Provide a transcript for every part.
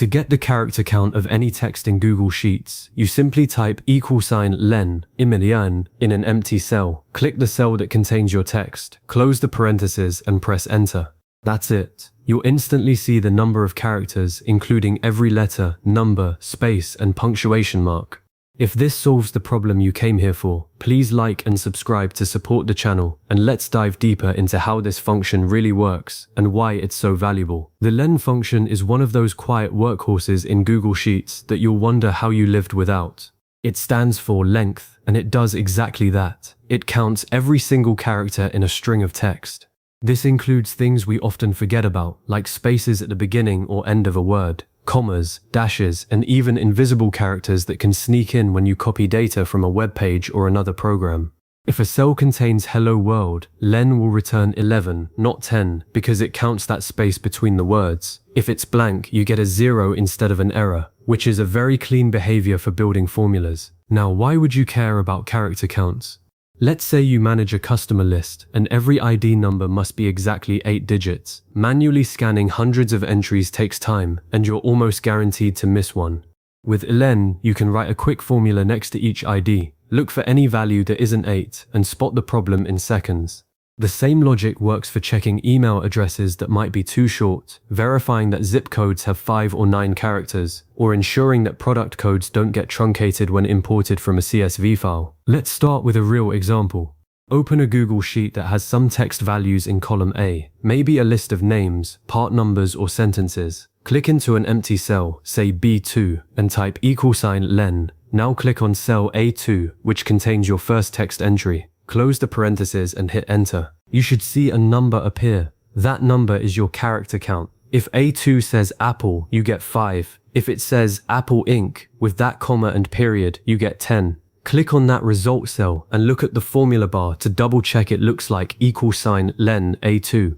To get the character count of any text in Google Sheets, you simply type $len in an empty cell. Click the cell that contains your text, close the parentheses and press enter. That's it. You'll instantly see the number of characters, including every letter, number, space, and punctuation mark. If this solves the problem you came here for, please like and subscribe to support the channel, and let's dive deeper into how this function really works and why it's so valuable. The len function is one of those quiet workhorses in Google Sheets that you'll wonder how you lived without. It stands for length, and it does exactly that. It counts every single character in a string of text. This includes things we often forget about, like spaces at the beginning or end of a word, commas, dashes, and even invisible characters that can sneak in when you copy data from a web page or another program. If a cell contains hello world, len will return 11, not 10, because it counts that space between the words. If it's blank, you get a 0 instead of an error, which is a very clean behavior for building formulas. Now, why would you care about character counts? Let's say you manage a customer list and every ID number must be exactly 8 digits. Manually scanning hundreds of entries takes time, and you're almost guaranteed to miss one. With len, you can write a quick formula next to each ID, look for any value that isn't 8, and spot the problem in seconds. The same logic works for checking email addresses that might be too short, verifying that zip codes have 5 or 9 characters, or ensuring that product codes don't get truncated when imported from a CSV file. Let's start with a real example. Open a Google Sheet that has some text values in column A, maybe a list of names, part numbers, or sentences. Click into an empty cell, say B2, and type $len. Now click on cell A2, which contains your first text entry. Close the parentheses and hit enter. You should see a number appear. That number is your character count. If A2 says Apple, you get 5. If it says Apple Inc., with that comma and period, you get 10. Click on that result cell and look at the formula bar to double check it looks like $len A2.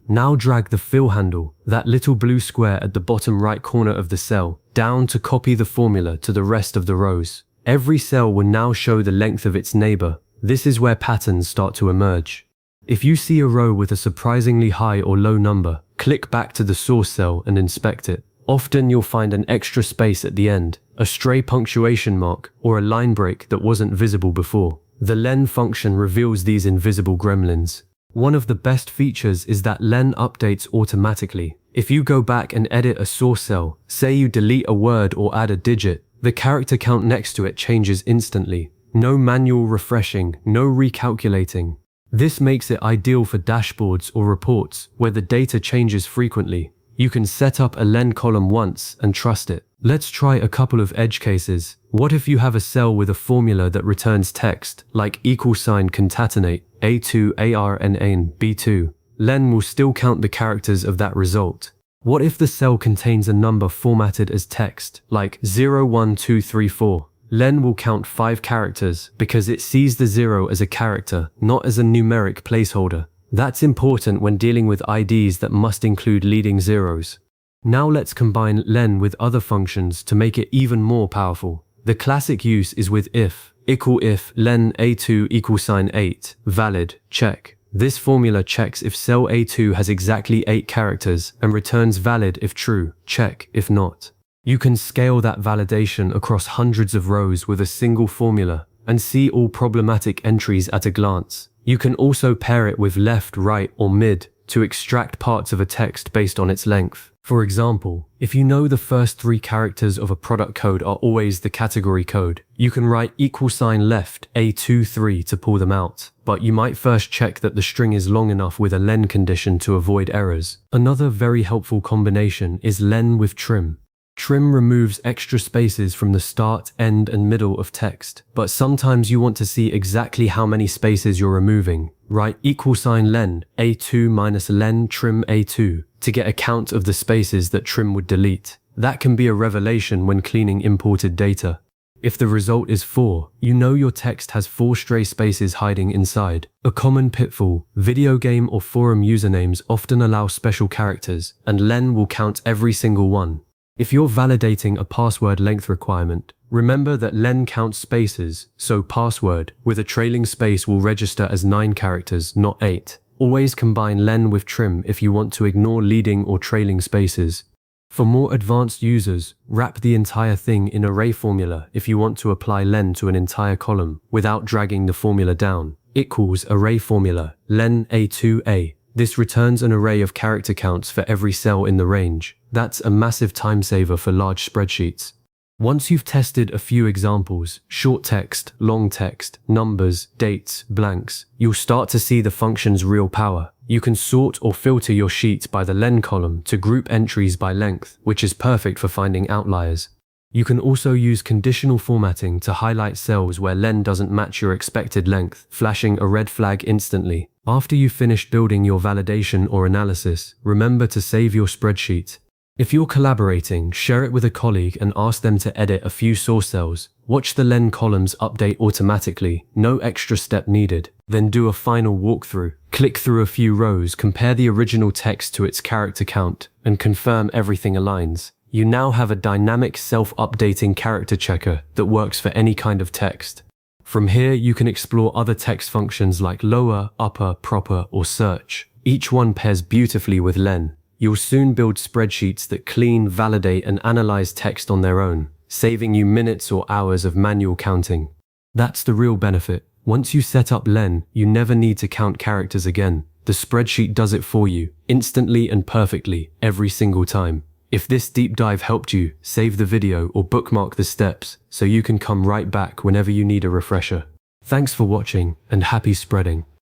Now drag the fill handle, that little blue square at the bottom right corner of the cell, down to copy the formula to the rest of the rows. Every cell will now show the length of its neighbor. This is where patterns start to emerge. If you see a row with a surprisingly high or low number, click back to the source cell and inspect it. Often you'll find an extra space at the end, a stray punctuation mark, or a line break that wasn't visible before. The len function reveals these invisible gremlins. One of the best features is that len updates automatically. If you go back and edit a source cell, say you delete a word or add a digit, the character count next to it changes instantly. No manual refreshing, no recalculating. This makes it ideal for dashboards or reports where the data changes frequently. You can set up a len column once and trust it. Let's try a couple of edge cases. What if you have a cell with a formula that returns text, like concatenate, A2 ARNAN B2? Len will still count the characters of that result. What if the cell contains a number formatted as text, like 01234? Len will count 5 characters because it sees the 0 as a character, not as a numeric placeholder. That's important when dealing with IDs that must include leading zeros. Now let's combine len with other functions to make it even more powerful. The classic use is with if len A2 =8, valid, check. This formula checks if cell A2 has exactly 8 characters and returns valid if true, check if not. You can scale that validation across hundreds of rows with a single formula and see all problematic entries at a glance. You can also pair it with left, right, or mid to extract parts of a text based on its length. For example, if you know the first 3 characters of a product code are always the category code, you can write $left A23 to pull them out, but you might first check that the string is long enough with a len condition to avoid errors. Another very helpful combination is len with trim. Trim removes extra spaces from the start, end, and middle of text, but sometimes you want to see exactly how many spaces you're removing. Write $len A2 minus len trim A2 to get a count of the spaces that trim would delete. That can be a revelation when cleaning imported data. If the result is 4, you know your text has 4 stray spaces hiding inside. A common pitfall: video game or forum usernames often allow special characters, and len will count every single one. If you're validating a password length requirement, remember that len counts spaces, so password with a trailing space will register as 9 characters, not 8. Always combine len with trim if you want to ignore leading or trailing spaces. For more advanced users, wrap the entire thing in array formula if you want to apply len to an entire column without dragging the formula down. Equals array formula, len A2A. This returns an array of character counts for every cell in the range. That's a massive time saver for large spreadsheets. Once you've tested a few examples, short text, long text, numbers, dates, blanks, you'll start to see the function's real power. You can sort or filter your sheet by the len column to group entries by length, which is perfect for finding outliers. You can also use conditional formatting to highlight cells where len doesn't match your expected length, flashing a red flag instantly. After you've finished building your validation or analysis, remember to save your spreadsheet. If you're collaborating, share it with a colleague and ask them to edit a few source cells. Watch the len columns update automatically, no extra step needed. Then do a final walkthrough. Click through a few rows, compare the original text to its character count, and confirm everything aligns. You now have a dynamic self-updating character checker that works for any kind of text. From here, you can explore other text functions like lower, upper, proper, or search. Each one pairs beautifully with len. You'll soon build spreadsheets that clean, validate, and analyze text on their own, saving you minutes or hours of manual counting. That's the real benefit. Once you set up len, you never need to count characters again. The spreadsheet does it for you, instantly and perfectly, every single time. If this deep dive helped you, save the video or bookmark the steps so you can come right back whenever you need a refresher. Thanks for watching and happy spreading.